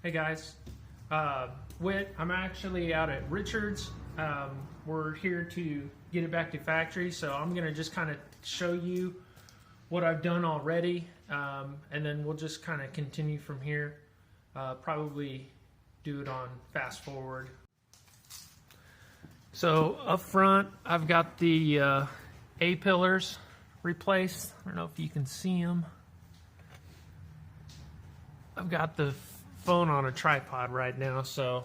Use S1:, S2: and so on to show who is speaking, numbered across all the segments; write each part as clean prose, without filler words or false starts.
S1: Hey guys, Whit, I'm actually out at Richards. We're here to get it back to factory, so I'm going to just kind of show you what I've done already, and then we'll just kind of continue from here. Probably do it on fast forward. So up front, I've got the A-pillars replaced. I don't know if you can see them. I've got the phone on a tripod right now, so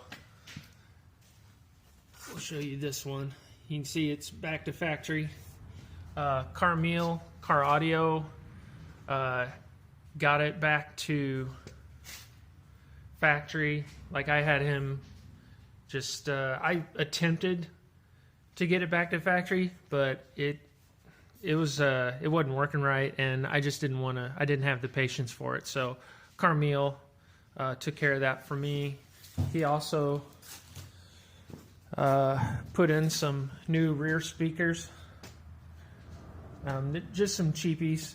S1: we'll show you this one. You can see it's back to factory. Car audio, got it back to factory. Like I had him just, I attempted to get it back to factory, but it wasn't working right, and I just didn't want to. I didn't have the patience for it. So Carmel took care of that for me. He also put in some new rear speakers, just some cheapies.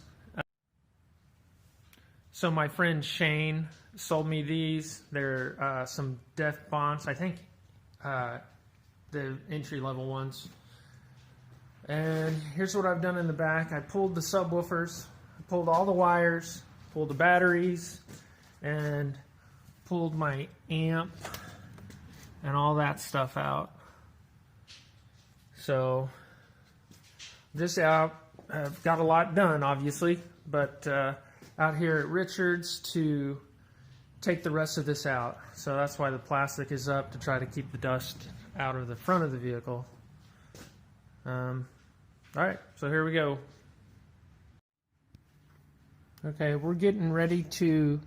S1: So my friend Shane sold me these. They're some Def Bonds, I think, the entry-level ones. And here's what I've done in the back. I pulled the subwoofers, I pulled all the wires, pulled the batteries, and pulled my amp and all that stuff out. So just out, I've got a lot done, obviously, but out here at Richards to take the rest of this out. So that's why the plastic is up, to try to keep the dust out of the front of the vehicle. Alright, so here we go. Okay, we're getting ready to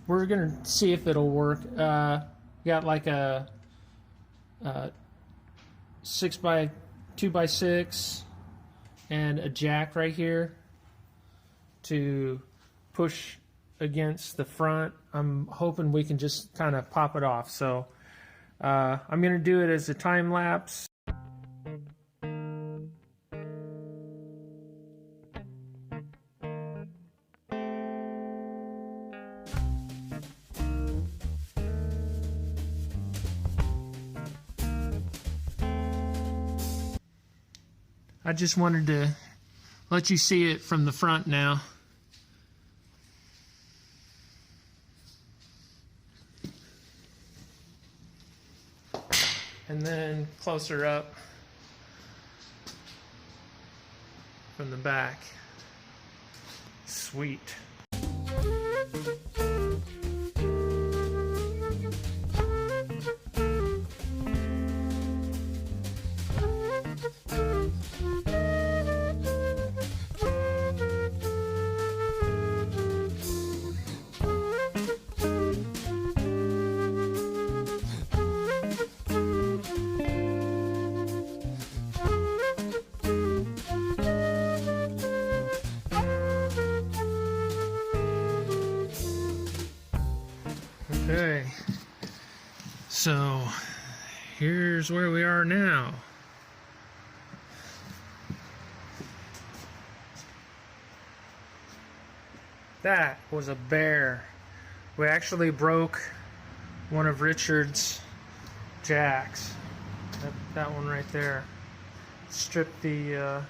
S1: we're gonna see if it'll work. Got like a 2x6 and a jack right here to push against the front. I'm hoping we can just kind of pop it off. So I'm gonna do it as a time lapse. I just wanted to let you see it from the front now. And then closer up from the back. Sweet. Okay, so here's where we are now. That was a bear. We actually broke one of Richard's jacks. That one right there. Stripped the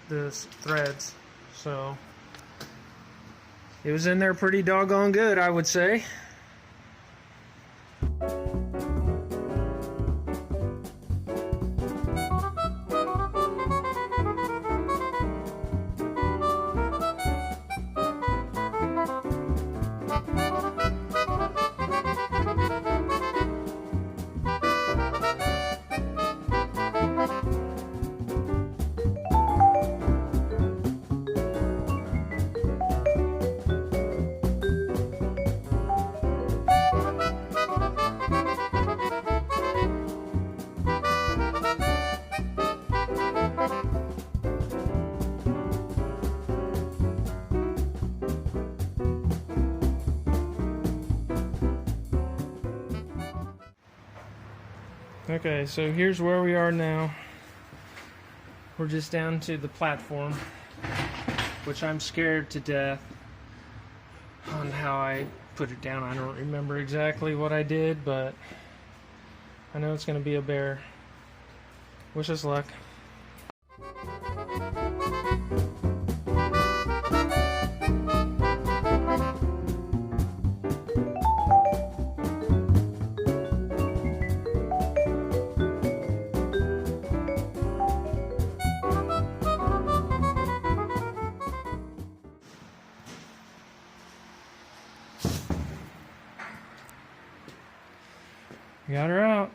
S1: threads. So it was in there pretty doggone good, I would say. Okay, so here's where we are now. We're just down to the platform, which I'm scared to death on how I put it down. I don't remember exactly what I did, but I know it's going to be a bear. Wish us luck. Got her out.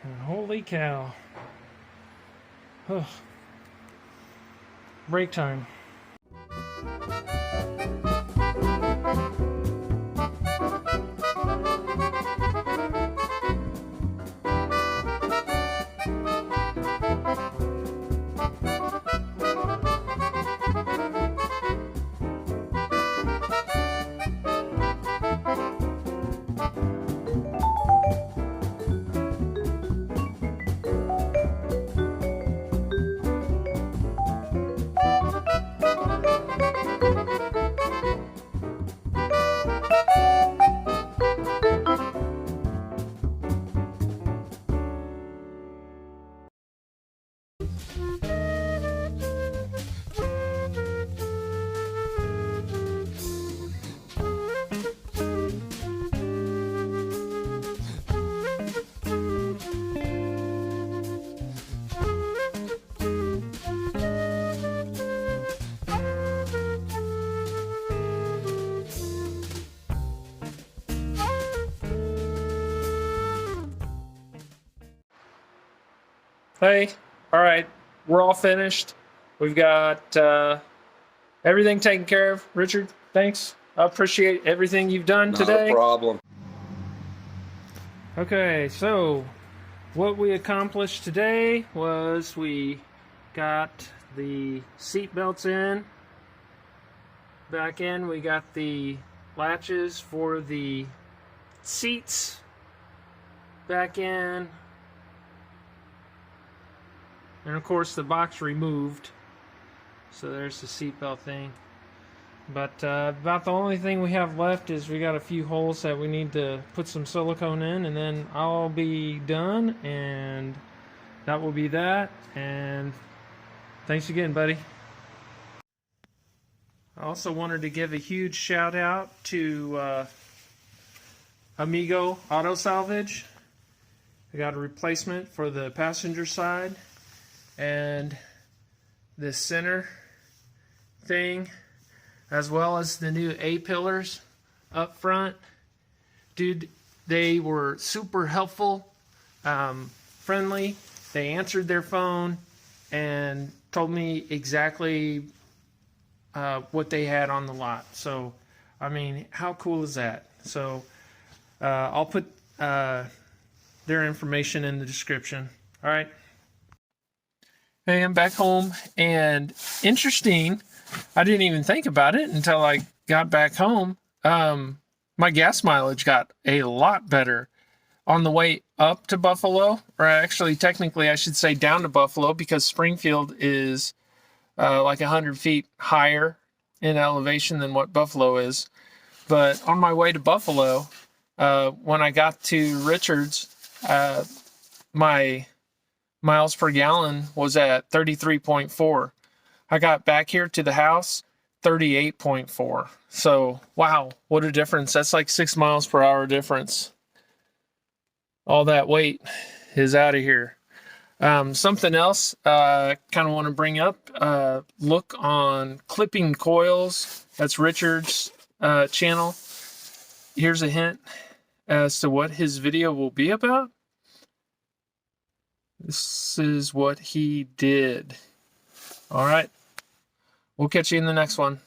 S1: And holy cow. Ugh. Break time. Hey, all right, we're all finished. We've got everything taken care of. Richard, thanks. I appreciate everything you've done today.
S2: Not a problem.
S1: Okay, so what we accomplished today was we got the seat belts in. Back in, we got the latches for the seats back in. And of course the box removed. So there's the seatbelt thing. But about the only thing we have left is we got a few holes that we need to put some silicone in, and then I'll be done, and that will be that. And thanks again, buddy. I also wanted to give a huge shout out to Amigo Auto Salvage. I got a replacement for the passenger side and the center thing, as well as the new A-pillars up front. Dude, they were super helpful, friendly. They answered their phone and told me exactly what they had on the lot. So, I mean, how cool is that? So, I'll put their information in the description. All right. Hey, I'm back home, and interesting, I didn't even think about it until I got back home. My gas mileage got a lot better on the way up to Buffalo, or actually, technically, I should say down to Buffalo, because Springfield is like 100 feet higher in elevation than what Buffalo is. But on my way to Buffalo, when I got to Richards, my miles per gallon was at 33.4. I got back here to the house, 38.4. So, wow, what a difference. That's like 6 miles per hour difference. All that weight is out of here. Something else kind of want to bring up, look on Clipping Coils. That's Richard's channel. Here's a hint as to what his video will be about. This is what he did. All right. We'll catch you in the next one.